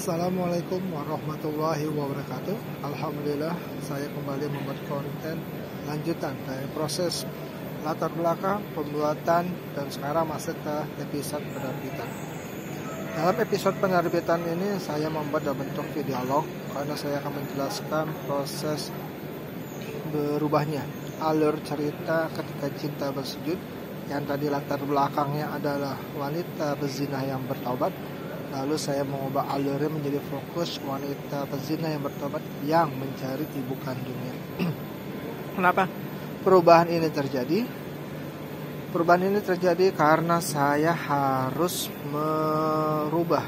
Assalamualaikum warahmatullahi wabarakatuh. Alhamdulillah, saya kembali membuat konten lanjutan dari proses latar belakang pembuatan dan sekarang masuk ke episode penerbitan. Dalam episode penerbitan ini saya membuat dalam bentuk dialog karena saya akan menjelaskan proses berubahnya alur cerita ketika cinta bersujud, yang tadi latar belakangnya adalah wanita berzina yang bertaubat. Lalu saya mengubah alurnya menjadi fokus wanita pezina yang bertobat yang mencari ibu kandungnya. Kenapa perubahan ini terjadi? Perubahan ini terjadi karena saya harus merubah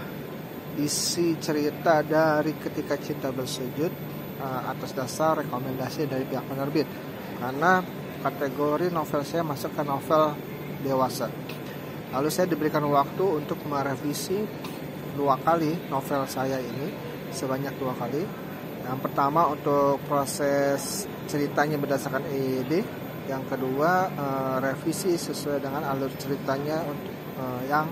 isi cerita dari ketika cinta bersujud atas dasar rekomendasi dari pihak penerbit. Karena kategori novel saya masuk ke novel dewasa. Lalu saya diberikan waktu untuk merevisi 2 kali novel saya ini, sebanyak 2 kali. Yang pertama untuk proses ceritanya berdasarkan EYD, yang kedua revisi sesuai dengan alur ceritanya untuk yang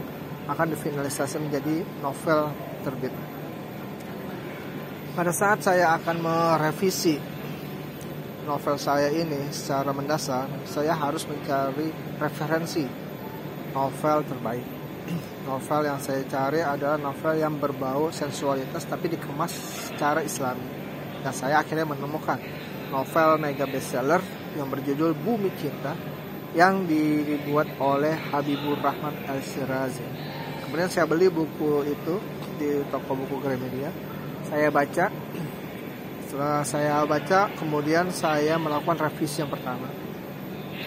akan difinalisasi menjadi novel terbit. Pada saat saya akan merevisi novel saya ini secara mendasar, saya harus mencari referensi novel terbaik. Novel yang saya cari adalah novel yang berbau sensualitas tapi dikemas secara islami. Dan saya akhirnya menemukan novel mega bestseller yang berjudul Bumi Cinta yang dibuat oleh Habibur Rahman Al-Shirazi. Kemudian saya beli buku itu di toko buku Gramedia. Saya baca. Setelah saya baca, kemudian saya melakukan revisi yang pertama.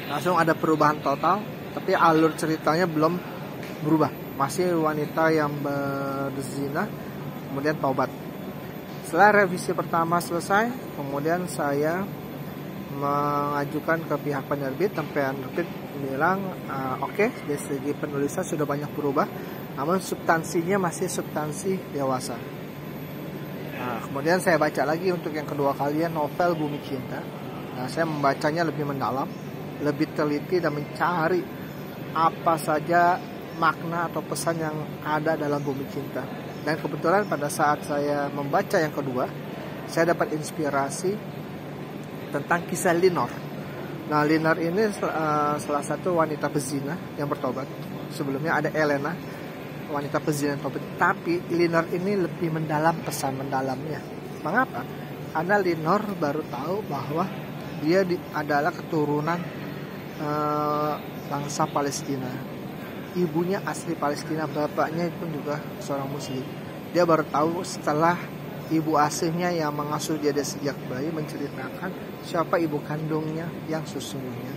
Langsung ada perubahan total, tapi alur ceritanya belum berubah, masih wanita yang berzina kemudian taubat. Setelah revisi pertama selesai, kemudian saya mengajukan ke pihak penerbit dan penerbit bilang oke, dari segi penulisan sudah banyak berubah, namun substansinya masih substansi dewasa. Kemudian saya baca lagi untuk yang kedua kalinya novel Bumi Cinta. Saya membacanya lebih mendalam, lebih teliti dan mencari apa saja makna atau pesan yang ada dalam Bumi Cinta. Dan kebetulan pada saat saya membaca yang kedua, saya dapat inspirasi tentang kisah Linor. Nah, Linor ini salah satu wanita pezina yang bertobat. Sebelumnya ada Elena, wanita pezina yang tobat. Tapi Linor ini lebih mendalam pesan mendalamnya. Mengapa? Karena Linor baru tahu bahwa dia adalah keturunan bangsa Palestina. Ibunya asli Palestina, bapaknya pun juga seorang muslim. Dia baru tahu setelah ibu aslinya yang mengasuh dia dari sejak bayi menceritakan siapa ibu kandungnya yang sesungguhnya.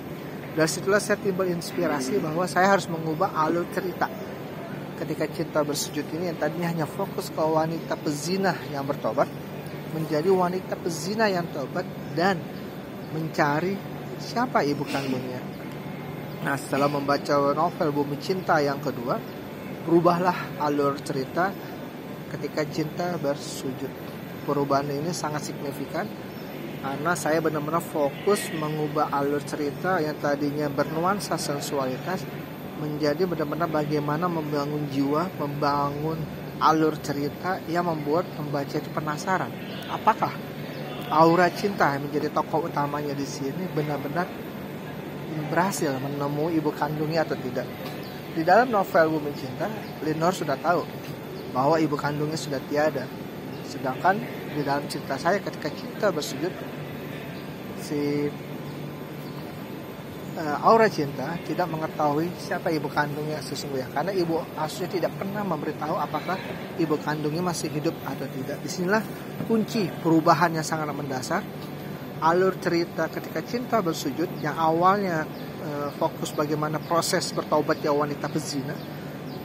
Dari situlah saya timbul inspirasi bahwa saya harus mengubah alur cerita ketika cinta bersujud ini yang tadinya hanya fokus ke wanita pezina yang bertobat menjadi wanita pezina yang tobat dan mencari siapa ibu kandungnya. Nah, setelah membaca novel Bumi Cinta yang kedua, berubahlah alur cerita ketika cinta bersujud. Perubahan ini sangat signifikan karena saya benar-benar fokus mengubah alur cerita yang tadinya bernuansa sensualitas menjadi benar-benar bagaimana membangun jiwa, membangun alur cerita yang membuat pembaca itu penasaran. Apakah aura cinta yang menjadi tokoh utamanya di sini benar-benar berhasil menemui ibu kandungnya atau tidak. Di dalam novel Bumi Cinta, Linor sudah tahu bahwa ibu kandungnya sudah tiada. Sedangkan di dalam cerita saya ketika cinta bersujud, si aura cinta tidak mengetahui siapa ibu kandungnya sesungguhnya karena ibu asuhnya tidak pernah memberitahu apakah ibu kandungnya masih hidup atau tidak. Disinilah kunci perubahan yang sangat mendasar. Alur cerita ketika cinta bersujud yang awalnya fokus bagaimana proses bertaubatnya wanita pezina,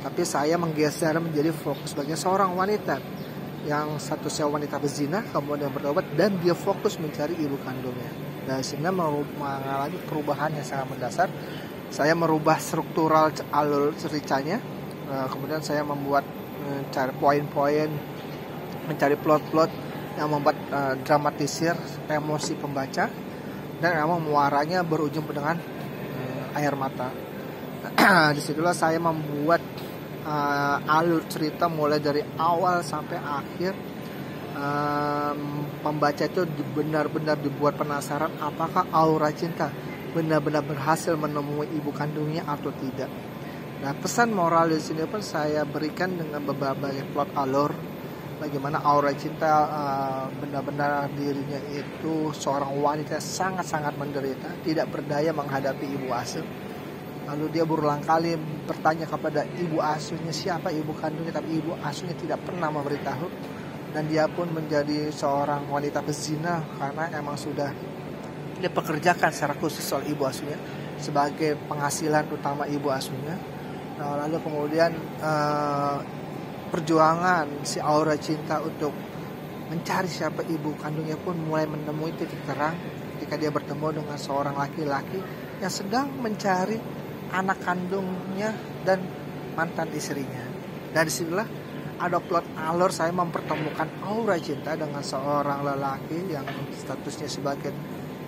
tapi saya menggeser menjadi fokus sebagai seorang wanita yang statusnya wanita pezina kemudian bertaubat dan dia fokus mencari ibu kandungnya. Dan sehingga mengalami perubahan yang sangat mendasar. Saya merubah struktural alur ceritanya, kemudian saya membuat mencari poin-poin, mencari plot-plot yang membuat dramatisir emosi pembaca dan memang muaranya berujung dengan air mata. Disitulah saya membuat alur cerita mulai dari awal sampai akhir. Pembaca itu benar-benar dibuat penasaran apakah Aura Cinta benar-benar berhasil menemui ibu kandungnya atau tidak. Nah, pesan moral di sini pun saya berikan dengan beberapa plot alur bagaimana Aura Cinta benar-benar dirinya itu seorang wanita sangat-sangat menderita, tidak berdaya menghadapi ibu asuh. Lalu dia berulang kali bertanya kepada ibu asuhnya siapa ibu kandungnya, tapi ibu asuhnya tidak pernah memberitahu. Dan dia pun menjadi seorang wanita pezina karena emang sudah dipekerjakan secara khusus oleh ibu asuhnya sebagai penghasilan utama ibu asuhnya. Nah, lalu kemudian perjuangan si Aura Cinta untuk mencari siapa ibu kandungnya pun mulai menemui titik terang ketika dia bertemu dengan seorang laki-laki yang sedang mencari anak kandungnya dan mantan istrinya. Dan disinilah ada plot alur saya mempertemukan Aura Cinta dengan seorang lelaki yang statusnya sebagai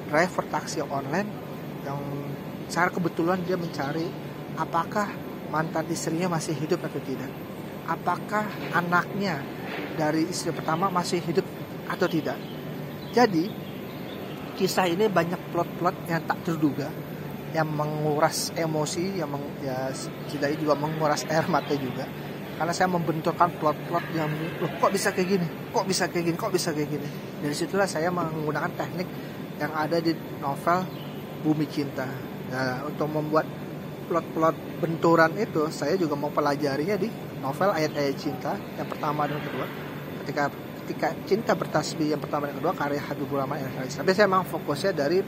driver taksi online yang secara kebetulan dia mencari apakah mantan istrinya masih hidup atau tidak, apakah anaknya dari istri pertama masih hidup atau tidak. Jadi kisah ini banyak plot-plot yang tak terduga yang menguras emosi, yang setidaknya juga menguras air mata juga. Karena saya membenturkan plot-plot yang kok bisa kayak gini, kok bisa kayak gini, kok bisa kayak gini. Dari situlah saya menggunakan teknik yang ada di novel Bumi Cinta. Nah, untuk membuat plot-plot benturan itu, saya juga mau pelajarinya di novel Ayat-Ayat Cinta yang pertama dan kedua. Ketika Cinta Bertasbih yang pertama dan kedua karya Habibur Rahman Elharis. Tapi saya memang fokusnya dari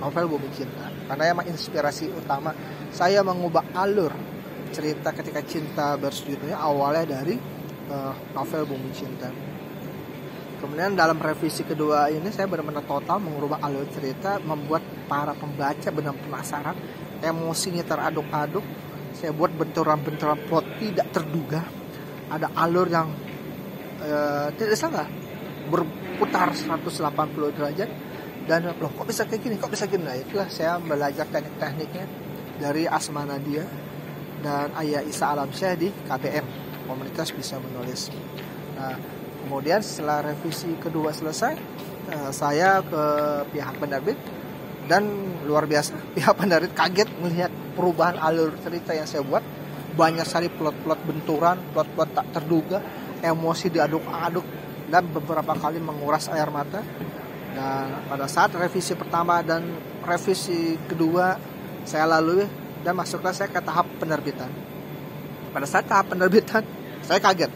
novel Bumi Cinta karena emang inspirasi utama saya mengubah alur cerita ketika Cinta Bersujudnya awalnya dari novel Bumi Cinta. Kemudian dalam revisi kedua ini saya benar-benar total mengubah alur cerita, membuat para pembaca benar penasaran, emosinya teraduk-aduk. Saya buat benturan-benturan plot tidak terduga, ada alur yang tidak salah berputar 180 derajat dan loh kok bisa kayak gini, kok bisa gini. Nah, itulah saya belajar teknik-tekniknya dari Asma Nadia dan Ayah Isa Alamsyah di KBM, Komunitas Bisa Menulis. Nah, kemudian setelah revisi kedua selesai, saya ke pihak penerbit dan luar biasa pihak penerbit kaget melihat perubahan alur cerita yang saya buat. Banyak sekali plot-plot benturan, plot-plot tak terduga, emosi diaduk-aduk dan beberapa kali menguras air mata. Dan pada saat revisi pertama dan revisi kedua saya lalui dan masuklah saya ke tahap penerbitan. Pada saat tahap penerbitan saya kaget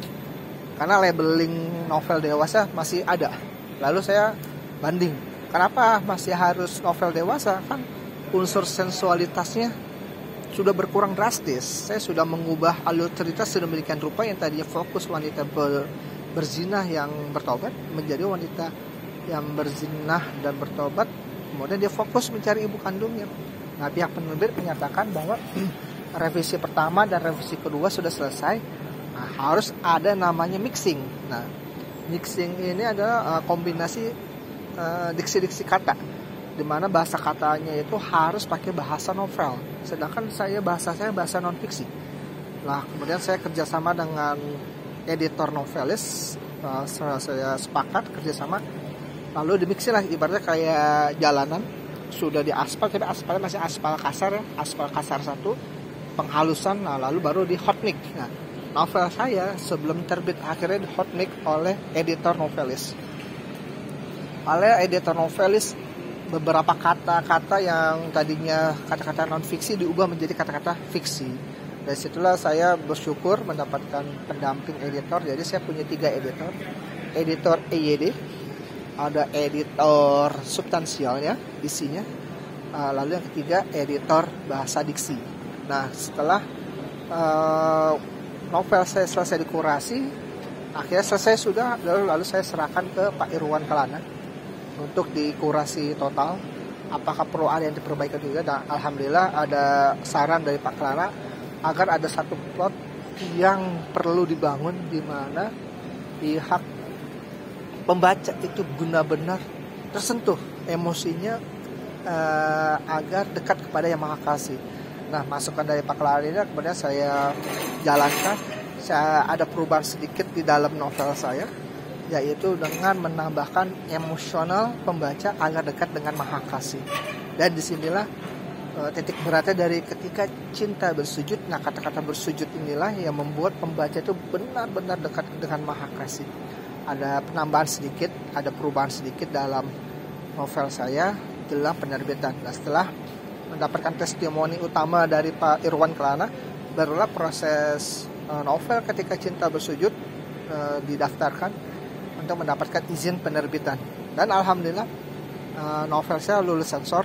karena labeling novel dewasa masih ada. Lalu saya banding, kenapa masih harus novel dewasa? Kan unsur sensualitasnya sudah berkurang drastis. Saya sudah mengubah alur cerita sedemikian rupa yang tadinya fokus wanita berzinah yang bertobat menjadi wanita yang berzinah dan bertobat, kemudian dia fokus mencari ibu kandungnya. Nah, pihak penerbit menyatakan bahwa revisi pertama dan revisi kedua sudah selesai. Nah, harus ada namanya mixing. Nah, mixing ini adalah kombinasi diksi-diksi kata, di mana bahasa katanya itu harus pakai bahasa novel. Sedangkan bahasa saya bahasa non fiksi. Nah, kemudian saya kerjasama dengan editor novelis, saya sepakat kerjasama. Lalu dimixin lah, ibaratnya kayak jalanan sudah di aspal, tapi aspalnya masih aspal kasar ya, aspal kasar 1, penghalusan, nah lalu baru di hot mix. Nah, novel saya sebelum terbit akhirnya di hot mix oleh editor novelis. Beberapa kata-kata yang tadinya kata-kata non fiksi diubah menjadi kata-kata fiksi. Dari situlah saya bersyukur mendapatkan pendamping editor. Jadi saya punya 3 editor. Editor EYD, ada editor substansialnya, isinya, lalu yang ketiga editor bahasa diksi. Nah, setelah novel saya selesai dikurasi, akhirnya selesai sudah, lalu saya serahkan ke Pak Irwan Kelana untuk dikurasi total. Apakah perlu ada yang diperbaikan juga? Dan alhamdulillah ada saran dari Pak Kelana agar ada satu plot yang perlu dibangun di mana pihak pembaca itu benar-benar tersentuh emosinya agar dekat kepada Yang Maha Kasih. Nah, masukan dari Pak Kelana ini kemudian saya jalankan. Saya ada perubahan sedikit di dalam novel saya, yaitu dengan menambahkan emosional pembaca agar dekat dengan Maha Kasih. Dan disinilah titik beratnya dari ketika cinta bersujud. Nah, kata-kata bersujud inilah yang membuat pembaca itu benar-benar dekat dengan Maha Kasih. Ada penambahan sedikit, ada perubahan sedikit dalam novel saya dalam penerbitan. Nah, setelah mendapatkan testimoni utama dari Pak Irwan Kelana, barulah proses novel ketika cinta bersujud didaftarkan untuk mendapatkan izin penerbitan. Dan alhamdulillah novel saya lulus sensor.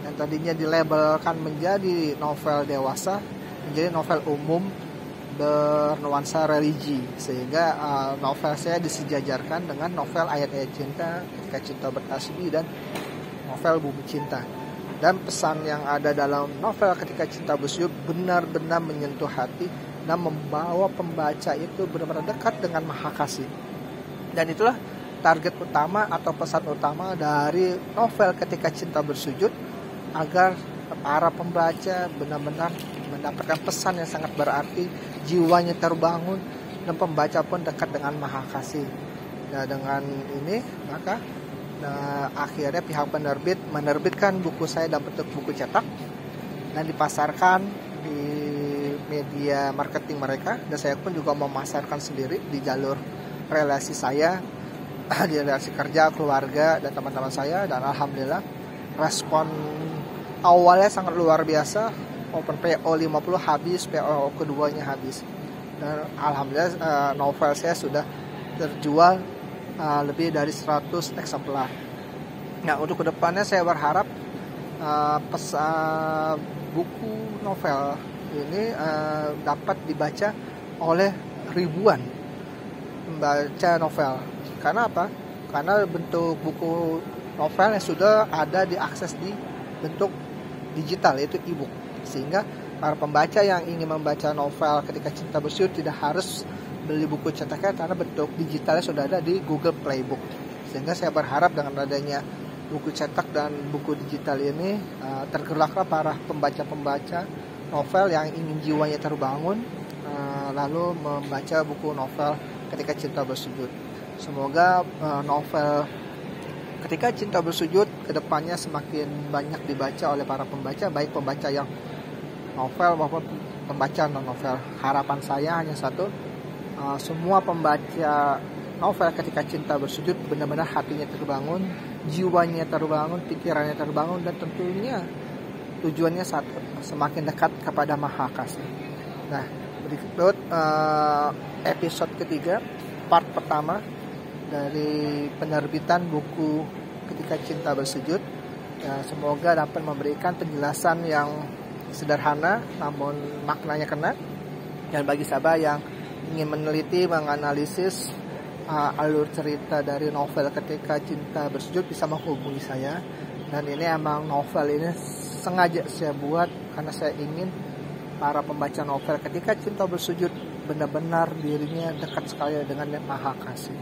Yang tadinya dilabelkan menjadi novel dewasa menjadi novel umum bernuansa religi, sehingga novel saya disejajarkan dengan novel Ayat-Ayat Cinta, Ketika Cinta Bertasbih, dan novel Bumi Cinta. Dan pesan yang ada dalam novel Ketika Cinta Bersujud benar-benar menyentuh hati dan membawa pembaca itu benar-benar dekat dengan Maha Kasih. Dan itulah target utama atau pesan utama dari novel Ketika Cinta Bersujud, agar para pembaca benar-benar mendapatkan pesan yang sangat berarti, jiwanya terbangun, dan pembaca pun dekat dengan Maha Kasih. Nah, dengan ini maka akhirnya pihak penerbit menerbitkan buku saya dalam bentuk buku cetak dan dipasarkan di media marketing mereka, dan saya pun juga memasarkan sendiri di jalur relasi saya, di relasi kerja, keluarga, dan teman-teman saya. Dan alhamdulillah respon awalnya sangat luar biasa. Open PO 50 habis, PO keduanya habis, dan alhamdulillah novel saya sudah terjual lebih dari 100 eksemplar. Nah, untuk kedepannya saya berharap buku novel ini dapat dibaca oleh ribuan pembaca novel. Karena apa? Karena bentuk buku novel yang sudah ada diakses di bentuk digital, yaitu e-book, sehingga para pembaca yang ingin membaca novel Ketika Cinta Bersujud tidak harus beli buku cetaknya, karena bentuk digitalnya sudah ada di Google Playbook. Sehingga saya berharap dengan adanya buku cetak dan buku digital ini tergeraklah para pembaca-pembaca novel yang ingin jiwanya terbangun lalu membaca buku novel Ketika Cinta Bersujud. Semoga novel Ketika Cinta Bersujud kedepannya semakin banyak dibaca oleh para pembaca, baik pembaca yang novel maupun pembaca non-novel. Harapan saya hanya satu, semua pembaca novel Ketika Cinta Bersujud benar-benar hatinya terbangun, jiwanya terbangun, pikirannya terbangun, dan tentunya tujuannya satu, semakin dekat kepada Maha Kasih. Nah, berikut episode ketiga, part pertama dari penerbitan buku Ketika Cinta Bersujud. Ya, semoga dapat memberikan penjelasan yang sederhana namun maknanya kena. Dan bagi sahabat yang ingin meneliti, menganalisis alur cerita dari novel Ketika Cinta Bersujud, bisa menghubungi saya. Dan ini emang novel ini sengaja saya buat karena saya ingin para pembaca novel Ketika Cinta Bersujud benar-benar dirinya dekat sekali dengan Maha Kasih.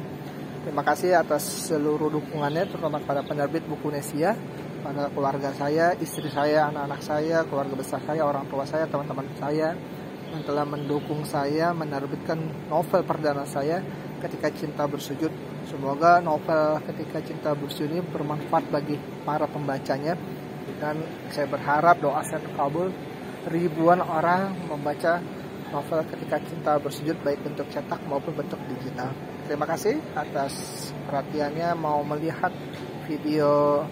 Terima kasih atas seluruh dukungannya, terutama pada penerbit buku Nesia, pada keluarga saya, istri saya, anak-anak saya, keluarga besar saya, orang tua saya, teman-teman saya yang telah mendukung saya menerbitkan novel perdana saya Ketika Cinta Bersujud. Semoga novel Ketika Cinta Bersujud ini bermanfaat bagi para pembacanya, dan saya berharap doa saya terkabul, ribuan orang membaca novel Ketika Cinta Bersujud baik bentuk cetak maupun bentuk digital. Terima kasih atas perhatiannya. Mau melihat video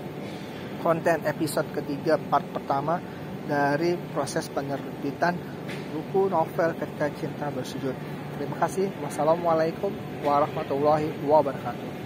konten episode ketiga part pertama dari proses penerbitan buku novel Ketika Cinta Bersujud. Terima kasih. Wassalamualaikum warahmatullahi wabarakatuh.